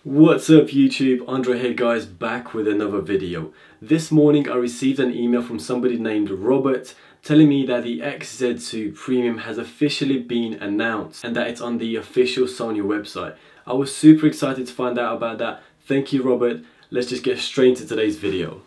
What's up YouTube, Andre here guys, back with another video. This morning I received an email from somebody named Robert telling me that the XZ2 Premium has officially been announced and that it's on the official Sony website. I was super excited to find out about that. Thank you Robert. Let's just get straight into today's video.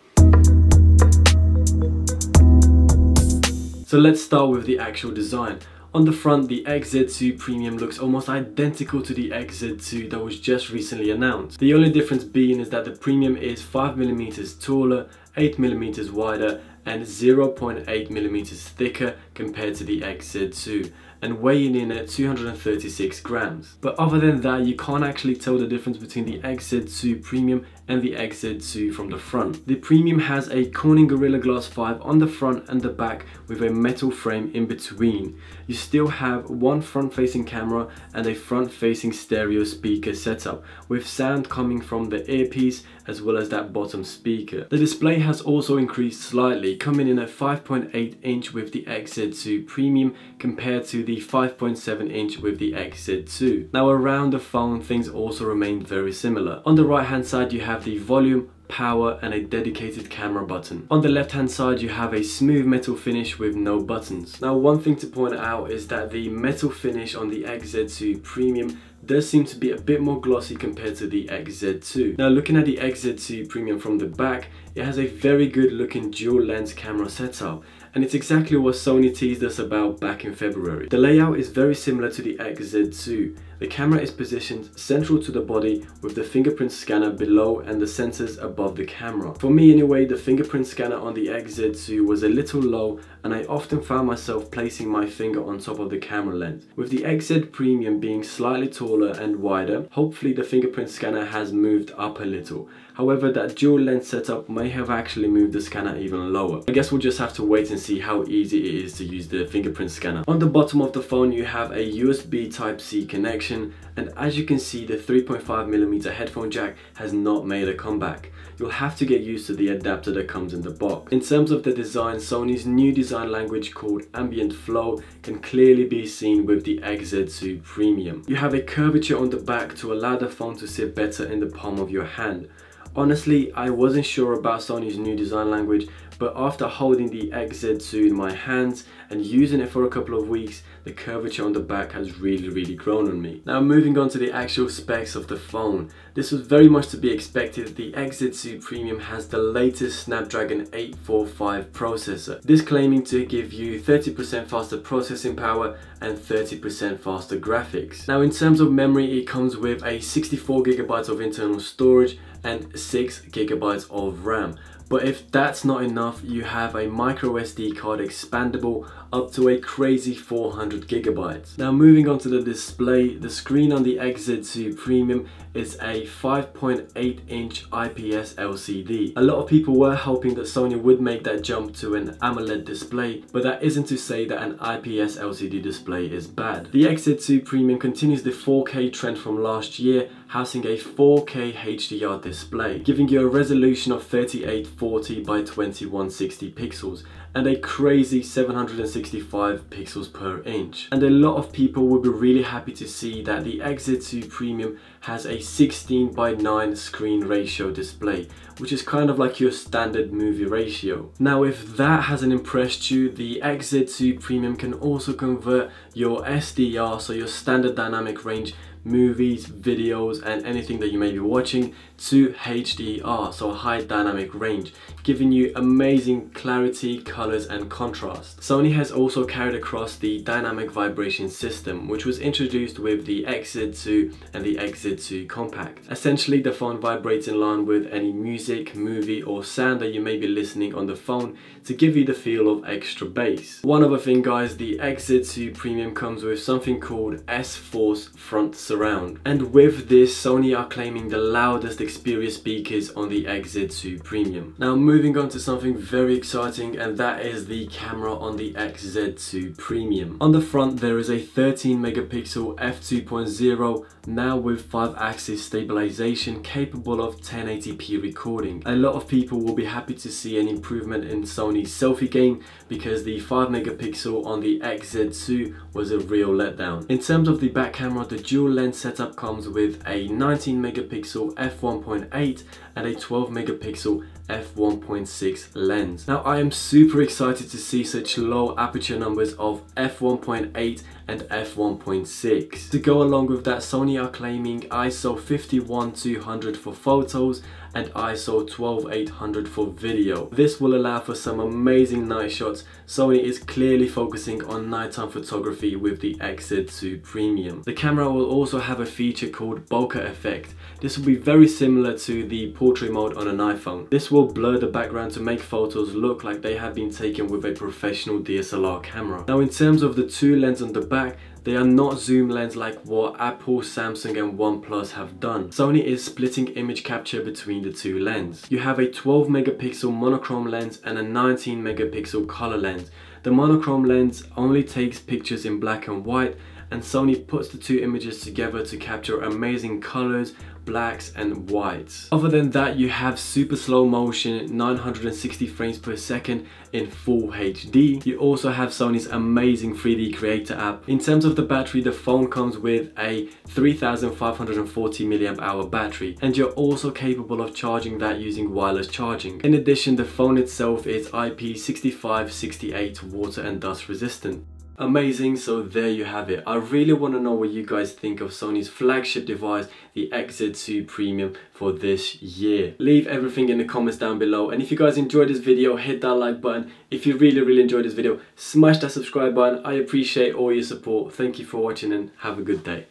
So let's start with the actual design. On the front, the XZ2 Premium looks almost identical to the XZ2 that was just recently announced. The only difference being is that the Premium is 5mm taller, 8mm wider and 0.8mm thicker compared to the XZ2 and weighing in at 236 grams. But other than that, you can't actually tell the difference between the XZ2 Premium and the XZ2 from the front. The Premium has a Corning Gorilla Glass 5 on the front and the back with a metal frame in between. You still have one front-facing camera and a front-facing stereo speaker setup with sound coming from the earpiece as well as that bottom speaker. The display has also increased slightly, coming in at 5.8 inch with the XZ2 Premium compared to the 5.7 inch with the XZ2. Now around the phone things also remain very similar. On the right hand side you have the volume, power and a dedicated camera button. On the left hand side you have a smooth metal finish with no buttons. Now one thing to point out is that the metal finish on the XZ2 Premium does seem to be a bit more glossy compared to the XZ2. Now looking at the XZ2 Premium from the back, it has a very good looking dual lens camera setup and it's exactly what Sony teased us about back in February. The layout is very similar to the XZ2. The camera is positioned central to the body with the fingerprint scanner below and the sensors above the camera. For me anyway, the fingerprint scanner on the XZ2 was a little low and I often found myself placing my finger on top of the camera lens. With the XZ Premium being slightly taller and wider, hopefully the fingerprint scanner has moved up a little. However, that dual lens setup may have actually moved the scanner even lower. I guess we'll just have to wait and see how easy it is to use the fingerprint scanner. On the bottom of the phone you have a USB Type-C connection, and as you can see the 3.5mm headphone jack has not made a comeback. You'll have to get used to the adapter that comes in the box. In terms of the design, Sony's new design language called Ambient Flow can clearly be seen with the XZ2 Premium. You have a curvature on the back to allow the phone to sit better in the palm of your hand. Honestly, I wasn't sure about Sony's new design language, but after holding the XZ2 in my hands and using it for a couple of weeks, the curvature on the back has really grown on me. Now moving on to the actual specs of the phone. This was very much to be expected. The XZ2 Premium has the latest Snapdragon 845 processor. This claiming to give you 30% faster processing power and 30% faster graphics. Now in terms of memory, it comes with a 64GB of internal storage and 6GB of RAM. But if that's not enough, you have a micro SD card expandable up to a crazy 400GB. Now moving on to the display, the screen on the XZ2 Premium is a 5.8 inch IPS LCD. A lot of people were hoping that Sony would make that jump to an AMOLED display, but that isn't to say that an IPS LCD display is bad. The XZ2 Premium continues the 4K trend from last year, housing a 4K HDR display, giving you a resolution of 3840 by 2160 pixels and a crazy 765 pixels per inch. And a lot of people will be really happy to see that the XZ2 Premium has a 16:9 screen ratio display, which is kind of like your standard movie ratio. Now if that hasn't impressed you, the XZ2 Premium can also convert your SDR, so your standard dynamic range movies, videos and anything that you may be watching, to HDR, so high dynamic range, giving you amazing clarity, colors and contrast. Sony has also carried across the dynamic vibration system, which was introduced with the XZ2 and the XZ2 Compact. Essentially the phone vibrates in line with any music, movie or sound that you may be listening on the phone to give you the feel of extra bass. One other thing guys, the XZ2 Premium comes with something called S-Force Front Surround, and with this Sony are claiming the loudest Xperia speakers on the XZ2 Premium. Now moving on to something very exciting, and that is the camera on the XZ2 Premium. On the front there is a 13 megapixel f2.0 now with 5-axis stabilization capable of 1080p recording. A lot of people will be happy to see an improvement in Sony's selfie game because the 5 megapixel on the XZ2 was a real letdown. In terms of the back camera, the dual lens setup comes with a 19 megapixel f1.8 and a 12 megapixel f1.6 lens. Now I am super excited to see such low aperture numbers of f1.8 and f1.6. To go along with that, Sony are claiming ISO 51200 for photos and ISO 12800 for video. This will allow for some amazing night shots. Sony is clearly focusing on nighttime photography with the XZ2 Premium. The camera will also have a feature called bokeh effect. This will be very similar to the portrait mode on an iPhone. This will blur the background to make photos look like they have been taken with a professional DSLR camera. Now in terms of the two lenses on the back, they are not zoom lens like what Apple, Samsung and OnePlus have done. Sony is splitting image capture between the two lenses. You have a 12 megapixel monochrome lens and a 19 megapixel color lens. The monochrome lens only takes pictures in black and white, and Sony puts the two images together to capture amazing colors, blacks and whites. Other than that, you have super slow motion, 960 frames per second in full HD. You also have Sony's amazing 3D Creator app. In terms of the battery, the phone comes with a 3540 mAh battery, and you're also capable of charging that using wireless charging. In addition, the phone itself is IP65-68 water and dust resistant. Amazing, so there you have it. I really want to know what you guys think of Sony's flagship device, the XZ2 Premium for this year. Leave everything in the comments down below, and if you guys enjoyed this video, hit that like button. If you really enjoyed this video, smash that subscribe button. I appreciate all your support. Thank you for watching and have a good day.